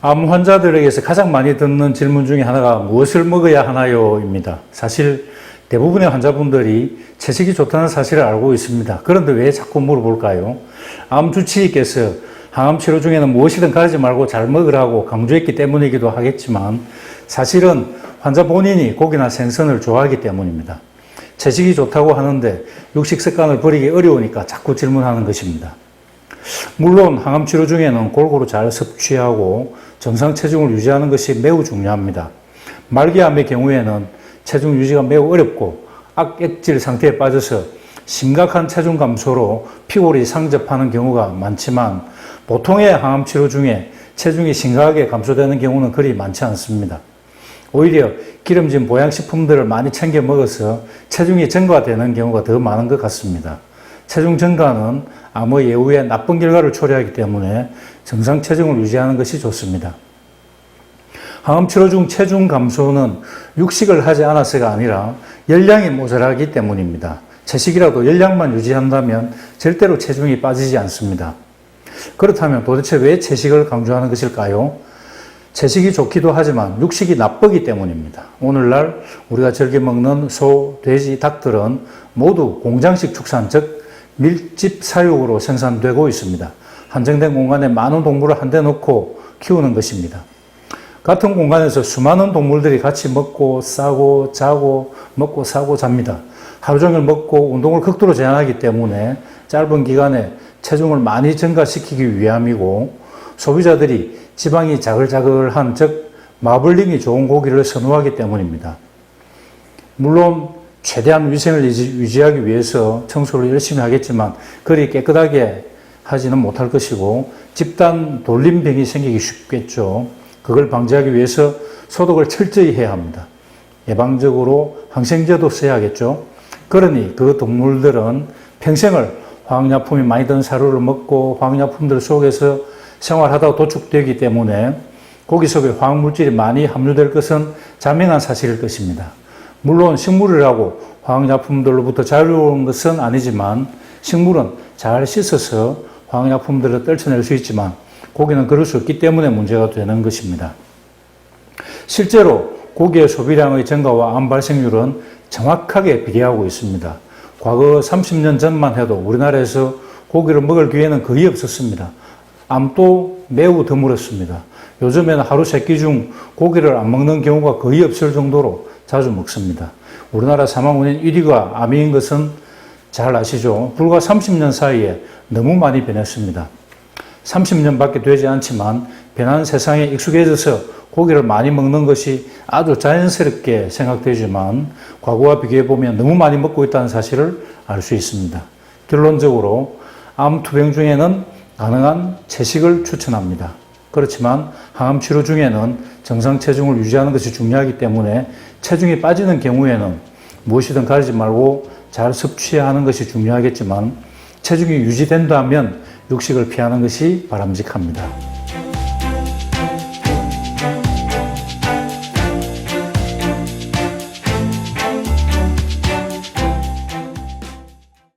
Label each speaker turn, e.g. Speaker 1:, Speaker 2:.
Speaker 1: 암 환자들에게서 가장 많이 듣는 질문 중에 하나가 무엇을 먹어야 하나요? 입니다. 사실 대부분의 환자분들이 채식이 좋다는 사실을 알고 있습니다. 그런데 왜 자꾸 물어볼까요? 암 주치의께서 항암 치료 중에는 무엇이든 가리지 말고 잘 먹으라고 강조했기 때문이기도 하겠지만 사실은 환자 본인이 고기나 생선을 좋아하기 때문입니다. 채식이 좋다고 하는데 육식 습관을 버리기 어려우니까 자꾸 질문하는 것입니다. 물론 항암 치료 중에는 골고루 잘 섭취하고 정상 체중을 유지하는 것이 매우 중요합니다. 말기암의 경우에는 체중 유지가 매우 어렵고 악액질 상태에 빠져서 심각한 체중 감소로 피골이 상접하는 경우가 많지만 보통의 항암 치료 중에 체중이 심각하게 감소되는 경우는 그리 많지 않습니다. 오히려 기름진 보양식품들을 많이 챙겨 먹어서 체중이 증가되는 경우가 더 많은 것 같습니다. 체중 증가는 암의 예후에 나쁜 결과를 초래하기 때문에 정상 체중을 유지하는 것이 좋습니다. 항암 치료 중 체중 감소는 육식을 하지 않아서가 아니라 열량이 모자라기 때문입니다. 채식이라도 열량만 유지한다면 절대로 체중이 빠지지 않습니다. 그렇다면 도대체 왜 채식을 강조하는 것일까요? 채식이 좋기도 하지만 육식이 나쁘기 때문입니다. 오늘날 우리가 즐겨 먹는 소, 돼지, 닭들은 모두 공장식 축산, 즉 밀집 사육으로 생산되고 있습니다. 한정된 공간에 많은 동물을 한데 넣고 키우는 것입니다. 같은 공간에서 수많은 동물들이 같이 먹고 싸고 자고 먹고 싸고 잡니다. 하루 종일 먹고 운동을 극도로 제한하기 때문에 짧은 기간에 체중을 많이 증가시키기 위함이고 소비자들이 지방이 자글자글한 즉 마블링이 좋은 고기를 선호하기 때문입니다. 물론 최대한 위생을 유지하기 위해서 청소를 열심히 하겠지만 그리 깨끗하게 하지는 못할 것이고 집단 돌림병이 생기기 쉽겠죠. 그걸 방지하기 위해서 소독을 철저히 해야 합니다. 예방적으로 항생제도 써야겠죠. 그러니 그 동물들은 평생을 화학약품이 많이 든 사료를 먹고 화학약품들 속에서 생활하다가 도축되기 때문에 고기 속에 화학물질이 많이 함유될 것은 자명한 사실일 것입니다. 물론 식물이라고 화학약품들로부터 자유로운 것은 아니지만 식물은 잘 씻어서 화학약품들을 떨쳐낼 수 있지만 고기는 그럴 수 없기 때문에 문제가 되는 것입니다. 실제로 고기의 소비량의 증가와 암 발생률은 정확하게 비례하고 있습니다. 과거 30년 전만 해도 우리나라에서 고기를 먹을 기회는 거의 없었습니다. 암도 매우 드물었습니다. 요즘에는 하루 3끼 중 고기를 안 먹는 경우가 거의 없을 정도로 자주 먹습니다. 우리나라 사망 원인 1위가 암인 것은 잘 아시죠? 불과 30년 사이에 너무 많이 변했습니다. 30년밖에 되지 않지만 변한 세상에 익숙해져서 고기를 많이 먹는 것이 아주 자연스럽게 생각되지만 과거와 비교해보면 너무 많이 먹고 있다는 사실을 알 수 있습니다. 결론적으로 암 투병 중에는 가능한 채식을 추천합니다. 그렇지만 항암 치료 중에는 정상 체중을 유지하는 것이 중요하기 때문에 체중이 빠지는 경우에는 무엇이든 가리지 말고 잘 섭취하는 것이 중요하겠지만 체중이 유지된다면 육식을 피하는 것이 바람직합니다.